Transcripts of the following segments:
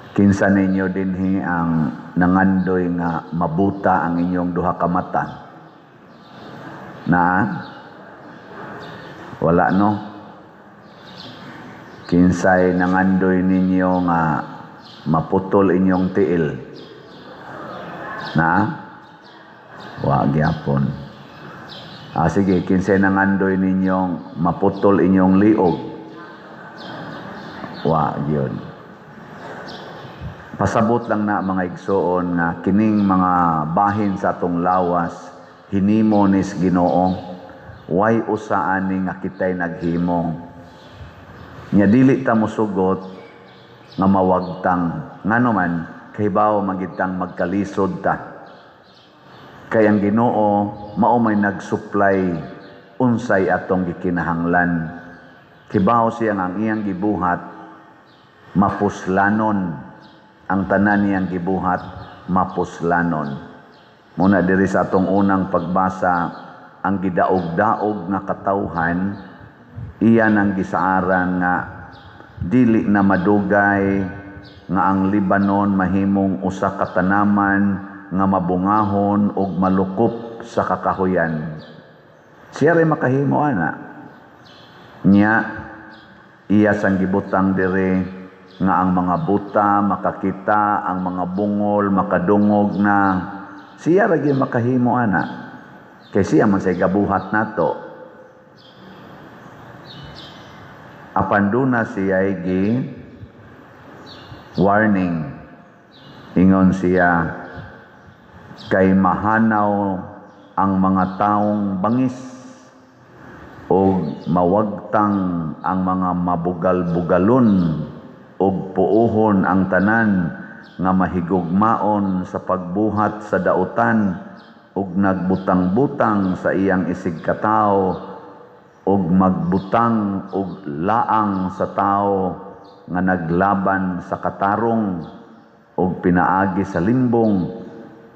Kinsa ninyo dinhi ang nangandoy nga mabuta ang inyong duha ka mata? Na? Wala no? Kinsay nangandoy ninyo nga maputol inyong tiil? Na? Wa gyapon. Sige, kinsay nangandoy ninyong maputol inyong liog? Wa gyud. Pasabot lang na mga igsoon nga kining mga bahin sa atong lawas hinimo nis Ginoo, way usa ani nga kitay naghimo. Nya dili ta mosugot nga mawagtang ngano man kay bawo magitang magkalisod ta. Kay ang Ginoo mao may nagsupply unsay atong gikinahanglan. Kibaw siya nga ang iyang gibuhat mapuslanon. Ang tanan niyang gibuhat mapuslanon. Muna diri sa atong unang pagbasa, ang gidaog-daog nga katawhan, iyan ang gisaaran nga dili na madugay nga ang Libanon mahimong usa ka tanaman nga mabungahon ug malukop sa kakahuyan. Siya rin makahimo ana. Nya iya sang gibutang diri nga ang mga buta makakita, ang mga bungol makadungog na. Siya rin makahimo ana. Kay siya man say gabuhat nato. Apan duna siya gi warning. Ingon siya kay mahanaw ang mga taong bangis o mawagtang ang mga mabugal-bugalon ug puuhon ang tanan nga mahigugmaon sa pagbuhat sa dautan ug nagbutang-butang sa iyang isig katawo ug magbutang og laang sa tao nga naglaban sa katarong ug pinaagi sa limbong,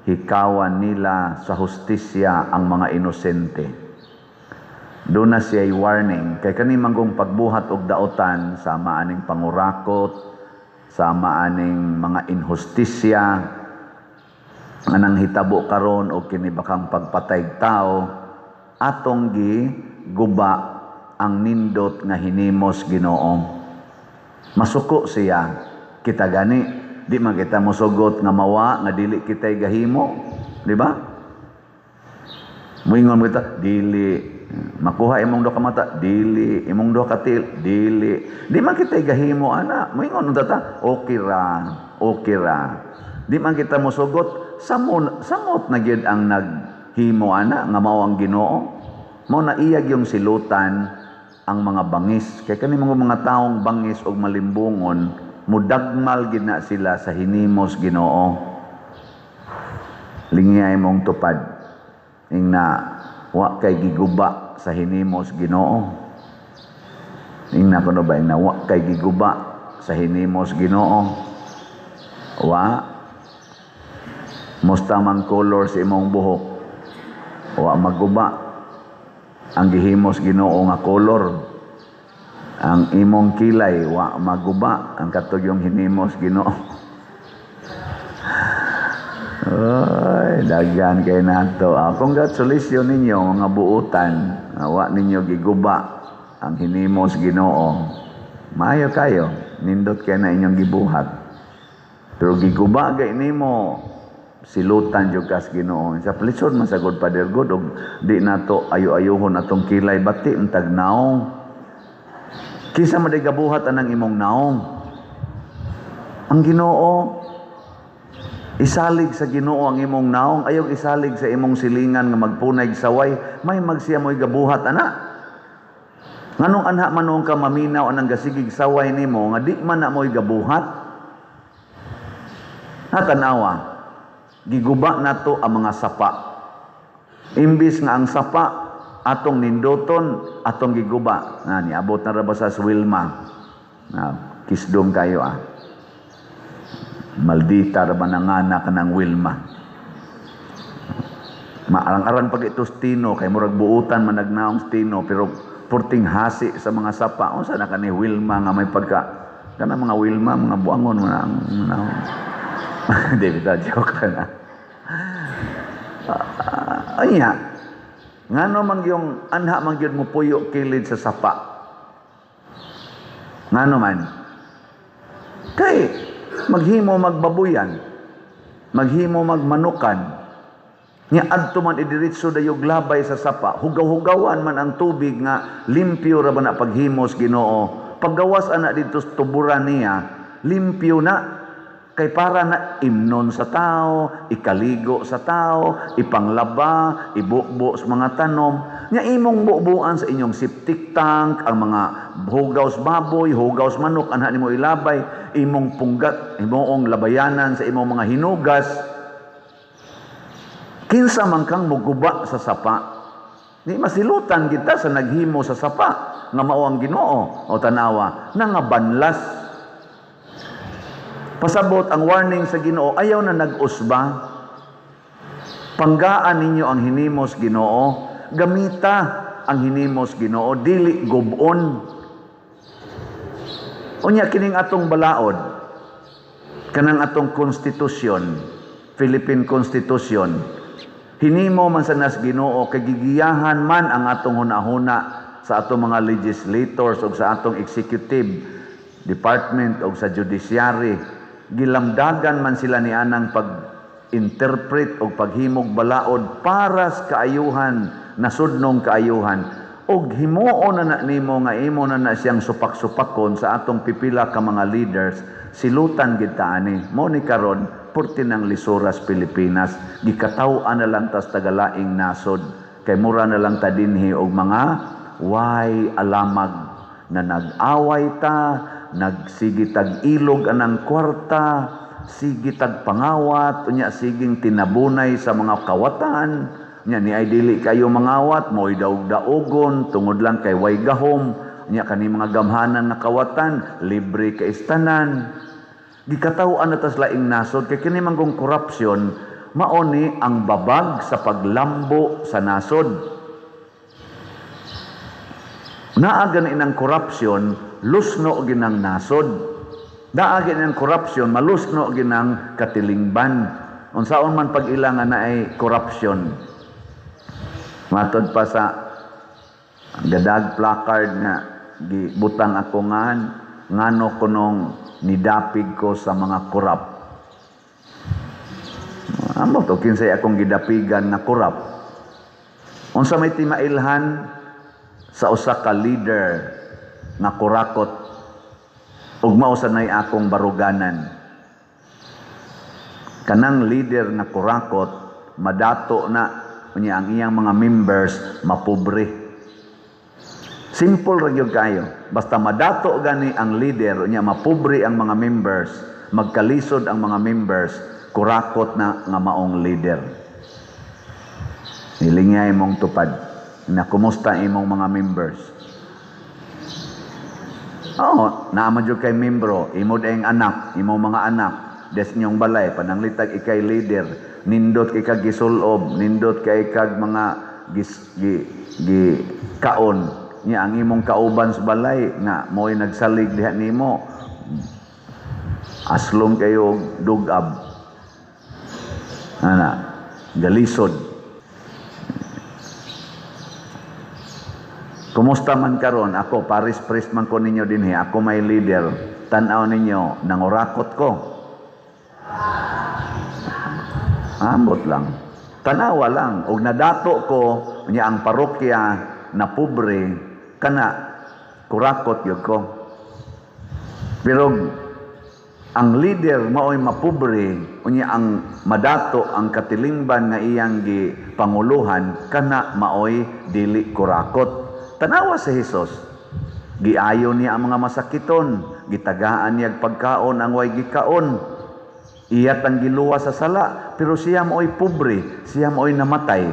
hikawan nila sa hustisya ang mga inosente. Doon na siya'y warning, kay kani manggong pagbuhat og dautan, sama aning pangurakot, sama aning mga inhustisya, anang hitabo karon o kinibakang pagpatay tao, atong guba ang nindot nga hinimos Ginoo. Masuko siya, kita gani, di man kita mosugot nga mawa, nga dili kita'y gahimo, di ba? Muingon mo kita, dili. Makuha imong duha ka mata, dili. Imong duha ka til, dili. Di man kita'y gahimo, ana. Muingon mo ta, okay ra. Di man kita mosugot, samot na gyud ang naghimo, ana, nga mao ang Ginoo. Mao na iyag yung silutan ang mga bangis. Kay kani mga taong bangis og malimbungon, mudagmal gid na sila sa hinimos Ginoo. Lingay mong tupad ingna wa kay giguba sa hinimos Ginoo. Ingna kuno ba ingna wa kay giguba sa hinimos Ginoo. Wa musta man color sa imong buhok. Wa maguba ang gihimos Ginoo nga kolor. Ang imong kilay wa maguba ang katugyong hinimos Ginoo. Oy, daghan kay nato. Congratulations ninyo mga buutan. Wa ninyo giguba ang hinimos Ginoo. Maayo kayo, nindot kay na inyong gibuhat. Pero giguba gay nimo silutan jud kas Ginoo. Sa palisod man sagod Father God og di nato ayo-ayohon atong kilay bati untag naong. Kisa man gabuhat anang imong naong. Ang Ginoo isalig sa Ginoo ang imong naong, ayaw isalig sa imong silingan nga magpunay saway, may magsiya mo'y gabuhat ana. Nganong anha manong ka maminaw anang gasigig saway nimo nga di man na mo'y gabuhat. Natanawa, giguba nato ang mga sapa. Imbis nga ang sapa atong nindoton, atong giguba. Niabot na ra ba sa Wilma? Kisdom kayo Maldita ra ba nangana ka ng Wilma? Maarang-arang pag itos Tino, kay murag buutan managnaong Tino, pero purting hasi sa mga sapa. Unsa na ka ni Wilma nga may pagka Kana mga Wilma, mga buangon mo na ang David, joke ka na. Anya, ngano man yung anha man gyud mo puyo kilid sa sapa. Ngano man? Kay maghimo magbabuyan, maghimo magmanukan. Nya adto man idiretso dayog labay sa sapa, hugaw-hugawan man ang tubig nga limpyo ra ba na paghimos Ginoo. Paggawas ana dito sa tuburan niya, limpyo na. Kay para na imnon sa tao, ikaligo sa tao, ipanglaba, ibukbo sa mga tanom. Nya imong bubuan sa inyong septic tank, ang mga hugaws baboy, hugaws manok, anha nimo ilabay, imong punggat, imong labayanan sa imong mga hinugas. Kinsa man kang muguba sa sapa, di masilutan kita sa naghimo sa sapa, nga mao ang Ginoo, o tanawa, na nga banlas. Pasabot ang warning sa Ginoo, ayaw na nag-usba. Panggaan ninyo ang hinimos Ginoo, gamita ang hinimos Ginoo, dili gubon. Unya kining atong balaod, kanang atong konstitusyon, Philippine Constitution, hinimo man sa nas Ginoo, kagigiyahan man ang atong hunahuna sa atong mga legislators o sa atong executive department o sa judiciary. Gilamdagan man sila ni anang pag-interpret o paghimog balaod para sa kaayuhan, nasudnong kaayuhan. Og himuon na nimo nga imo na siyang supak-supakon sa atong pipila ka mga leaders, silutan gid ta ani. Mo ni karon purti ng lisuras Pilipinas, gikataw-an na lang tas tagalaing nasod. Kay mura na lang ta dinhi og mga way alamag na nag-away ta, nagsigitag ilog anang kwarta, sigitag pangawat, unya siging tinabunay sa mga kawatan, nya ni ay dili kayo mangawat, mo'y daog-daogon, tungod lang kay way gahom, nya kani mga gamhanan na kawatan, libre ka istanan. Gikataw-an na tas laing nasod, kay kini manggong korupsyon, maoni ang babag sa paglambo sa nasod. Naagan inang korupsyon, lusno ginang nasod. Naagan inang korupsyon, malusno ginang katilingban. Unsaon man pag-ilangan na ay korupsyon. Matod pa sa gadag placard nga gibutang ako ngano kunong nidapig ko sa mga korap. Amo to kinsay akong gidapigan na korap. Unsa may timailhan sa usa ka leader nga kurakot ug mao sanay akong baruganan. Kanang leader nga kurakot madato na unya ang iyang mga members mapobre. Simple ra gyud kayo. Basta madato gani ang leader unya mapobre ang mga members, magkalisod ang mga members, kurakot na nga maong leader. Nilingay mong tupad na kumusta imong mga members. Naman jud kay membro, imo daing anak, imong mga anak, des nyong balay, pananglitag ikay leader, nindot kay kag gisulob, nindot kay kag mga kaon, nya ang imong kauban sa balay, nga mo'y nagsalig diha nimo, aslong kayo dugab. Galisod. Kumusta man karon ako, paris priest man ko ninyo dinhi, ako may leader, tanaw ninyo, nangurakot ko. Ambot lang. Tanawa lang. Og nadato ko, niya ang parokya na pobre, kana, kurakot yun ko. Pero, ang leader mao'y mapobre, unya ang madato, ang katilingban nga iyang panguluhan, kana mao'y dili kurakot. Tanawa si Jesus. Giayon niya ang mga masakiton, gitagaan niya pagkaon ang way gikaon. Iyat ang giluwa sa sala, pero siya mo'y pobre, siya mo'y namatay.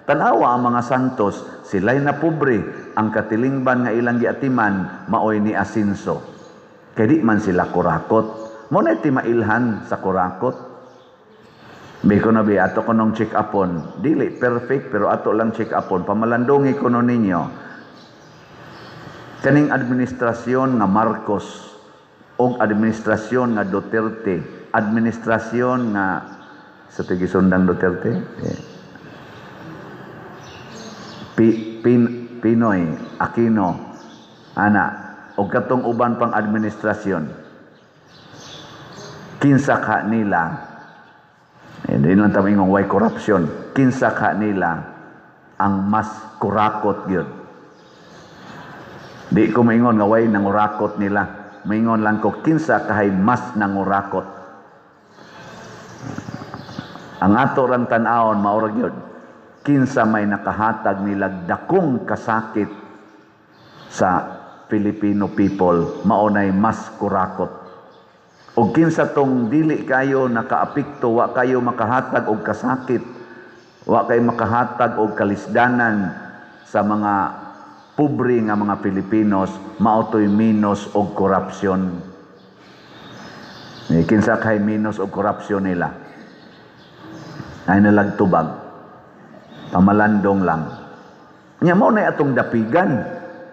Tanawa ang mga santos, sila'y na pobre, ang katilingban nga ilang giatiman, mao'y ni asinso. Kaya di man sila kurakot. Muna iti mailhan sa kurakot. Biko na bi, ato ko nung check-upon. Dili, perfect, pero ato lang check-upon. Pamalandungi ko nun ninyo. Kaning administrasyon nga Marcos, og administrasyon nga Duterte, administrasyon nga sa tigisundang Duterte, Pinoy, Aquino, ana, og katong uban pang administrasyon, kinsa ka nila, hindi lang tamingong why corruption, kinsa ka nila ang mas kurakot yun. Di ko maingon nga why nangurakot nila. Maingon lang ko, kinsa kahay mas nangurakot. Ang ato rang tan-awon maurag yun. Kinsa may nakahatag nilag dakong kasakit sa Filipino people, maunay mas kurakot. O kinsa tong dili kayo nakaapikto, wa kayo makahatag og kasakit, wa kayo makahatag og kalisdanan sa mga pobre nga mga Pilipinos, maotoy minus og korupsyon. Kinsa kay minus og korupsyon nila? Ay nalagtubag. Pamalandong lang. Nya mao na atong dapigan.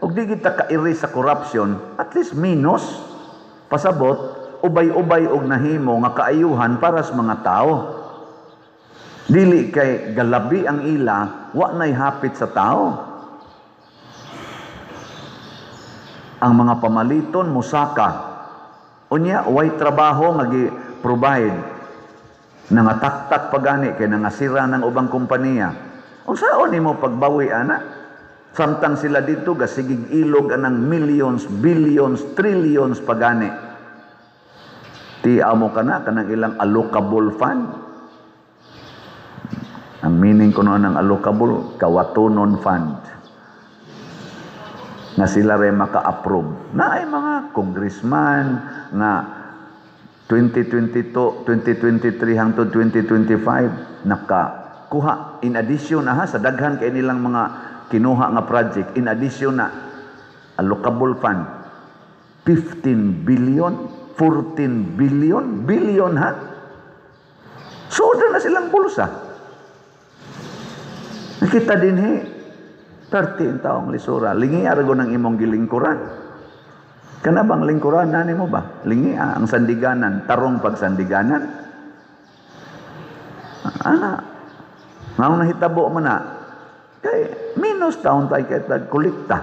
Og di kita kairi sa korupsyon, at least minus. Pasabot, ubay-ubay og nahimo nga kaayuhan para sa mga tao. Dili kay galabi ang ila, wa nay hapit sa tao. Ang mga pamaliton musaka. Unya way trabaho nga gi-provide nangataktak pagani kay nangasira ng ubang kompanya. Unsaon nimo pagbawi ana? Samtang sila dito gasigig ilog anang millions, billions, trillions pagani. Ti amo kana kanang ilang allocable fund. Ang meaning kuno ng allocable, kawatunon fund. Na sila rin maka-approve. Na ay mga congressman nga 2022, 2023 hangtod 2025 nakakuha in addition na sa daghan kay nilang mga kinuha nga project, in addition na allocable fund 15 billion, 14 billion ha. Soda na silang bulsa. Nakita din 30 taong lisura. Lingi arago ng imong gilingkuran. Kana bang lingkuran na mo ba? Lingi ang sandiganan, tarong pagsandiganan. Ngaw nahitabo man na. Kay minus taon tayo kay tagkulikta.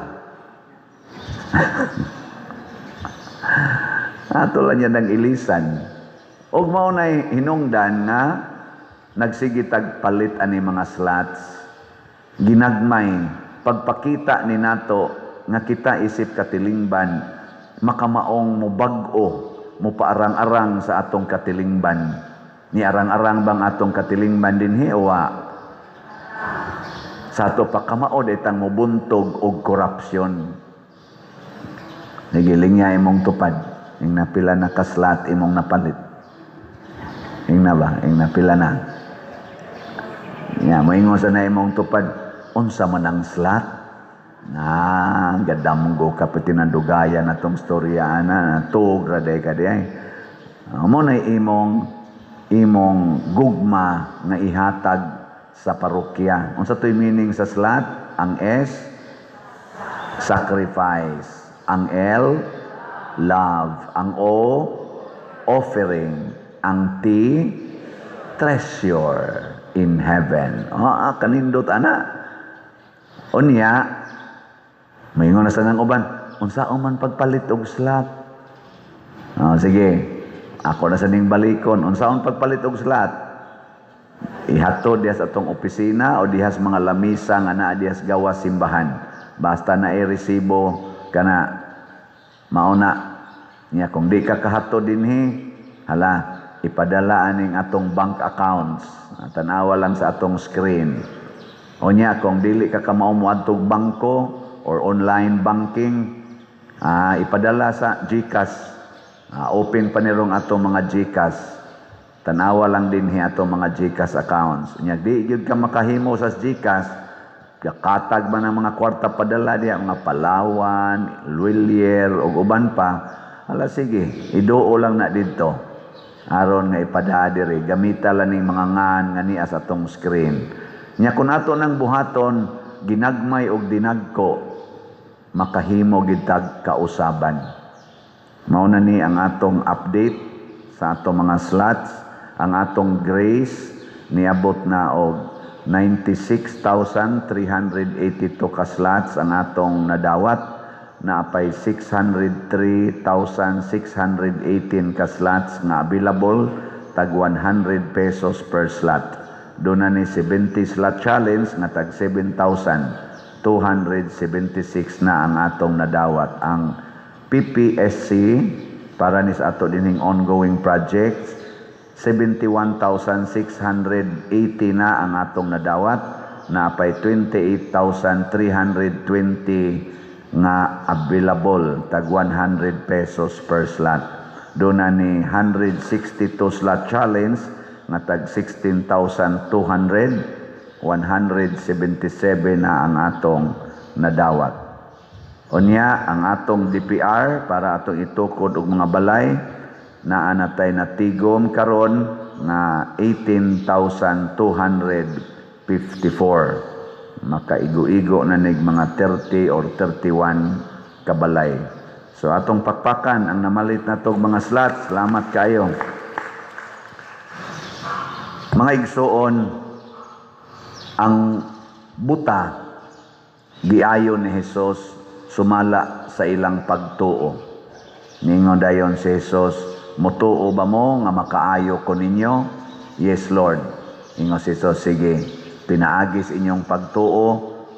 Ato lang yan ng ilisan. Og mao nay hinungdan nga nagsigitag palit ani mga slots. Ginagmay pagpakita ni nato nga kita isip katilingban makamaong mo bag-o mo paarang-arang sa atong katilingban. Ni arang-arang bang atong katilingban dinhi o sa ato pa kamao detang mo buntog og korupsyon. Nagilingya imong tupad ing napila na kaslat imong napalit. Ing na ba? Ing napila na. Ya, moingon sa na imong tupad unsa man ang slat na gadamgo kapit tinandugayan atong storya na tugra day kaday mo na imong gugma nga ihatag sa parokya. Unsa toy meaning sa slat? Ang S sacrifice, ang L love, ang O offering, ang T treasure in heaven. Kanindot ana. Unya, mayingon na sa nang uban, unsaon man pagpalit og slot. Sige, ako na sa ning balikon, unsaon pagpalit og slot? Ihatod diha sa atong opisina o diha sa mga lamisa nga naa diha sa gawas simbahan. Basta na i-resibo kana mauna niya kung di ka kahatod dinhi, hala ipadala aning atong bank accounts. Tanawa lang sa atong screen. O niya, kung dili ka kamao moadtog bangko or online banking, ipadala sa GCash. Open pa nirong atong mga GCash. Tanawa lang din atong mga GCash accounts. Niya, di gyud ka makahimo sa GCash, katag man ang mga kwarta padala diya, mga Palawan, Luilier, o uban pa. Hala, sige, iduo lang na dito. Aron nga ipadala diri, gamita lang ning mga ngan nga niya sa atong screen. Nya kun ato nang buhaton ginagmay og dinagko makahimo gid tag kausaban. Mao na ni ang atong update sa atong mga slots. Ang atong grace niabot na og 96,382 ka slots ang atong nadawat. Naapay 603,618 ka slots nga available, tag 100 pesos per slot. Doon na ni 70 slot challenge nga tag 7,276 na ang atong nadawat. Ang PPSC para ni sa ato dining ongoing projects, 71,680 na ang atong nadawat. Naapay 28,320 nga available, tag 100 pesos per slot. Doon na ni 162 slot challenge nga tag 16,200, 177 na ang atong nadawat. Unya ang atong DPR para atong itukod og mga balay naa natay natigom karon nga 18,254. Makaigo-igo na nig mga 30 or 31 kabalay. So atong pakpakan ang namalit na tog mga slots. Salamat kayo. Mga igsoon, ang buta giayon ni Hesus sumala sa ilang pagtuo. Ningon dayon si Hesus, "Mutuo ba mo nga makaayo ko ninyo?" "Yes, Lord." Ingon si Hesus, "Sige, pinaagis inyong pagtuo,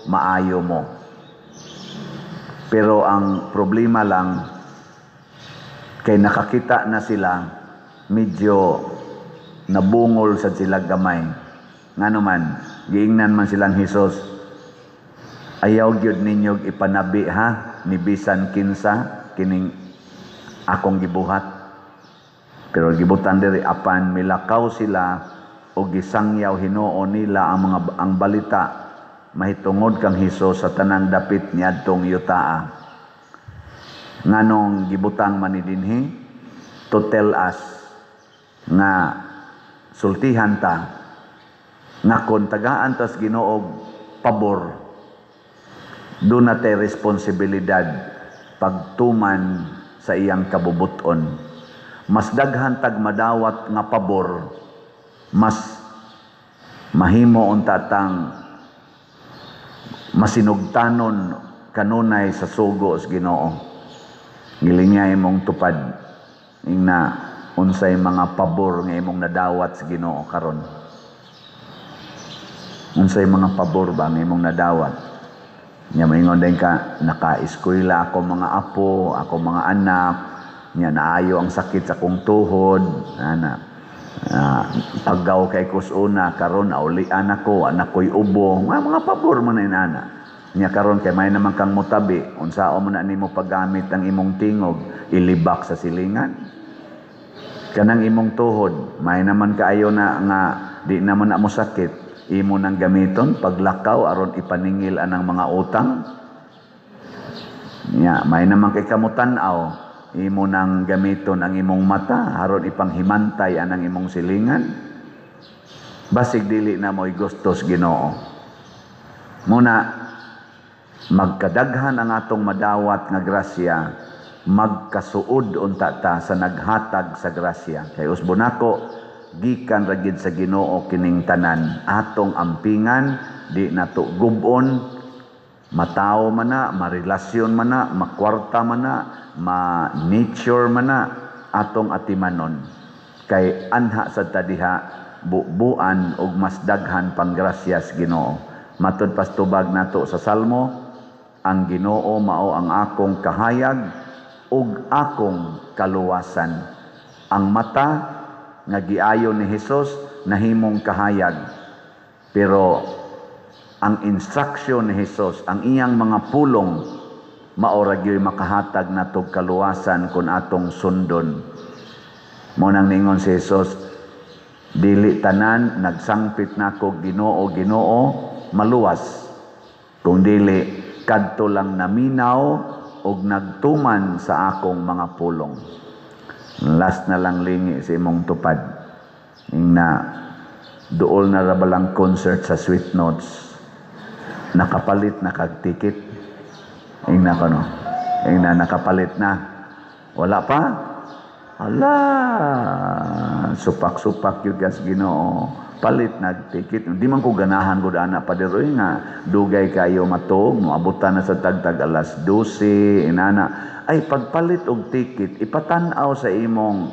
maayo mo." Pero ang problema lang, kay nakakita na sila, medyo nabungol sa sila gamay. Nga naman, giingnan man silang Hesus, "Ayaw gyud ninyo ipanabi ha, ni bisan kinsa kining akong gibuhat." Pero gibutan diri apan milakaw sila o gisangyaw hinuon nila ang balita mahitungod kang Hesus sa tanang dapit niadtong yutaa. Nganong gibutang man ni dinhi to tell us nga sultihan ta nga kung tagaan tas Ginoo pabor, doon na tay responsibilidad pagtuman sa iyang kabubuton. Mas daghan tag madawat nga pabor, mas mahimo unta tang masinugtanon kanunay sa sugo sa Ginoo. Gilingay imong tupad ingna unsay mga pabor nga imong nadawat sa Ginoo karon. Unsay mga pabor ba nga imong nadawat? Nya maingon din ka, naka-eskwela ako mga apo, ako mga anak, nya naayo ang sakit sa kong tuhod, paggaw kay kusuna karon aulian ako, anak ko'y ubo, mga pabor man na inana. Nya karon kay may naman kang mutabi, unsao man na nimo paggamit ang imong tingog, ilibak sa silingan. Kanang imong tuhod, may naman kaayo na nga di naman na mo sakit, imo nang gamiton paglakaw aron ipaningil anang mga utang. Nya may naman kay kamutan-aw, imo nang gamiton ang imong mata aron ipanghimantay anang imong silingan. Basig dili na mo'y gustos Ginoo. Muna magkadaghan ang atong madawat nga grasya, magkasuod unta ta sa naghatag sa grasya. Kay usbon nako, gikan ra gid sa Ginoo kining tanan, atong ampingan, di nato gubon, matawo man na, marelasyon man na, makwarta man na, ma-nature man na, atong atimanon. Kay anha sa tadiha, buuan og mas daghan pang grasyas Ginoo. Matud pastubag nato sa Salmo, ang Ginoo mao ang akong kahayag ug akong kaluwasan. Ang mata nga giayon ni Hesus nahimong kahayag, pero ang instruction ni Hesus, ang iyang mga pulong, maora gyud makahatag nato kaluwasan kun atong sundon. Mo nang ningon si Hesus, dili tanan nagsangpit nako Ginoo Ginoo maluwas, kung dili kadto lang naminaw og nagtuman sa akong mga pulong. Last na lang lingi sa imong tupad. Ingna duol na ra balang concert sa Sweet Notes. Nakapalit na kag ticket. Ingna kono. Ingna nakapalit na. Wala pa? Hala, supak-supak yun kas Ginoo. Palit nagtikit. Di man ko ganahan ko ana padiroy nga dugay kayo matog, moabutan na sa tagtag alas 12 inana. Ay pagpalit og tikit, ipatan-aw sa imong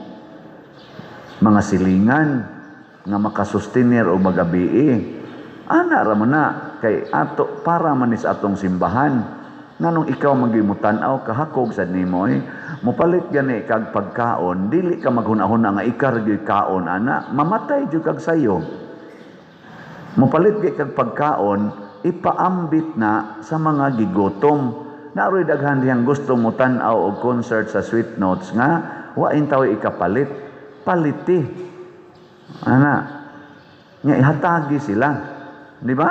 mga silingan nga makasustenir o magabii. Ana ra man na kay ato para manis atong simbahan. Nganong ikaw magimutan-aw kahakog sa nimoy, mopalit gani kag pagkaon, dili ka maghunahuna nga ikar gyud kaon ana, mamatay jud kag sayo. Mopalit gyud kag pagkaon, ipaambit na sa mga gigotom. Naroy daghan diyang gusto mo tan-aw og concert sa Sweet Notes nga wa intaw ikapalit, paliti. Ana, nya ihatagi sila. Di ba?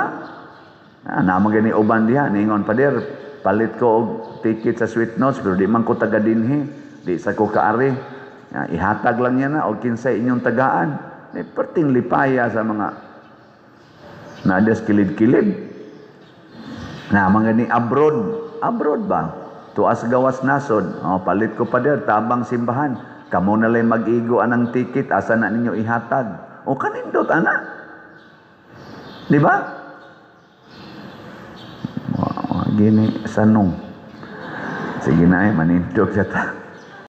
Ana magani uban diha ningon pader, palit ko og ticket sa Sweet Notes pero di man ko taga dinhi, di sa ko kaari. Ihatag lang niya na og kinsay inyong tagaan. Perting lipaya sa mga nadas kilid-kilid. Na mga ni abroad ba? Tuas gawas nasod. Palit ko pa der tabang simbahan. Kamo na lang mag-igo anang ticket asa na ninyo ihatag. O kanindot ana. Di ba? Gini sanong. Sige na manindot siya ta.